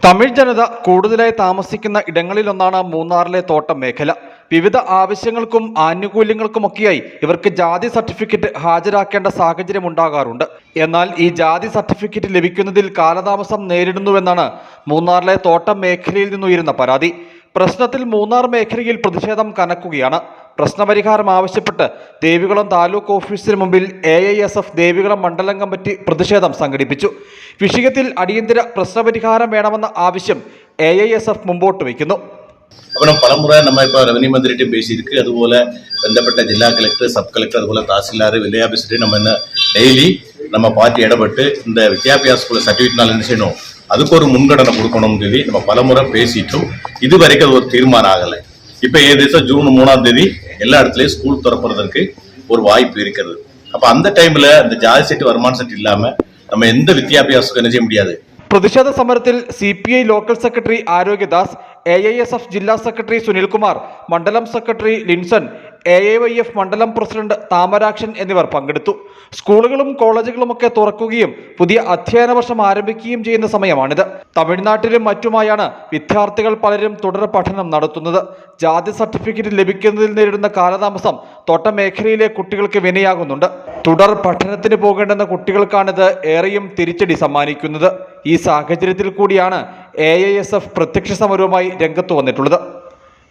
തമിഴ് ജനത കൂടുതലായി താമസിക്കുന്ന ഇടങ്ങളിലൊന്നാണ് മൂന്നാറിലെ തോട്ടം മേഖല. വിവിധ ആവശ്യങ്ങൾക്കും ആനുകൂല്യങ്ങൾക്കുമൊക്കെയായി ഇവർക്ക് ജാതി സർട്ടിഫിക്കറ്റ് ഹാജരാക്കേണ്ട സാഹചര്യം ഉണ്ടാകാറുണ്ട്. എന്നാൽ ഈ ജാതി സർട്ടിഫിക്കറ്റ് ലഭിക്കുന്നതിൽ കാലതാമസം നേരിടുന്നുവെന്നാണ് മൂന്നാറിലെ തോട്ടം മേഖലയിൽ നിന്നുയരുന്ന പരാതി. പ്രശ്നത്തിൽ മൂന്നാർ മേഖലയിൽ പ്രതിഷേധം കനക്കുകയാണ്. പ്രശ്നപരിഹാരം ആവശ്യപ്പെട്ട് ദേവികുളം താലൂക്ക് ഓഫീസിന് മുമ്പിൽ AISF ദേവികുളം മണ്ഡലം കമ്മിറ്റി പ്രതിഷേധം സംഘടിപ്പിച്ചു. വിഷയത്തിൽ അടിയന്തര പ്രശ്നപരിഹാരം വേണമെന്ന ആവശ്യം AISF മുമ്പോട്ട് വയ്ക്കുന്നു. അപ്പോൾ പലമുறை நம்ம இப்போ ரெவன்யூ மந்திரிட்டையும் பேசியிருக்கு. அதுபோல் ബന്ധപ്പെട്ട ജില്ലാ കളക്ടർ, സബ് കളക്ടർ, അതുപോലെ തഹസിൽദാർ, വില്ലേജ് ആഫീസർ நம்ம டெய்லி நம்ம பார்ட்டி இடப்பட்டு இந்த வித்யாபியாச ஸ்கூல் சர்டிஃபிகேட்னால என்ன செய்யணும், அதுக்கு ஒரு முன்கடனை கொடுக்கணும்னு சொல்லி நம்ம பலமுறை பேசிட்டோம். இது வரைக்கும் அது ஒரு தீர்மானம் ஆகலை. இப்போ ஏதேசம் ஜூன் 3ஆம் தேதி எல்லா இடத்துலையும் ஸ்கூல் திறப்பதற்கு ஒரு வாய்ப்பு இருக்கிறது. அப்போ அந்த டைமில் அந்த ஜாதி செட்டு வருமான செட்டு இல்லாமல் நம்ம எந்த வித்யாபியாசத்துக்கும் என்ன செய்ய முடியாது. പ്രതിഷേധ സമരത്തിൽ CPI ലോക്കൽ സെക്രട്ടറി ആരോഗ്യദാസ്, AISF ജില്ലാ സെക്രട്ടറി സുനിൽകുമാർ, മണ്ഡലം സെക്രട്ടറി ലിൻസൺ, AIYF മണ്ഡലം പ്രസിഡന്റ് താമരാക്ഷൻ എന്നിവർ പങ്കെടുത്തു. സ്കൂളുകളും കോളേജുകളുമൊക്കെ തുറക്കുകയും പുതിയ അധ്യയന വർഷം ആരംഭിക്കുകയും ചെയ്യുന്ന സമയമാണിത്. തമിഴ്നാട്ടിലും മറ്റുമായാണ് വിദ്യാർത്ഥികൾ പലരും തുടർ പഠനം നടത്തുന്നത്. ജാതി സർട്ടിഫിക്കറ്റ് ലഭിക്കുന്നതിൽ നേരിടുന്ന കാലതാമസം തോട്ടം മേഖലയിലെ കുട്ടികൾക്ക് വിനയാകുന്നുണ്ട്. തുടർ പഠനത്തിന് പോകേണ്ടുന്ന കുട്ടികൾക്കാണിത് ഏറെയും തിരിച്ചടി സമ്മാനിക്കുന്നത്. ഈ സാഹചര്യത്തിൽ കൂടിയാണ് AISF പ്രത്യക്ഷ സമരവുമായി രംഗത്ത് വന്നിട്ടുള്ളത്.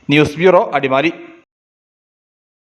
News bureau, Adimali.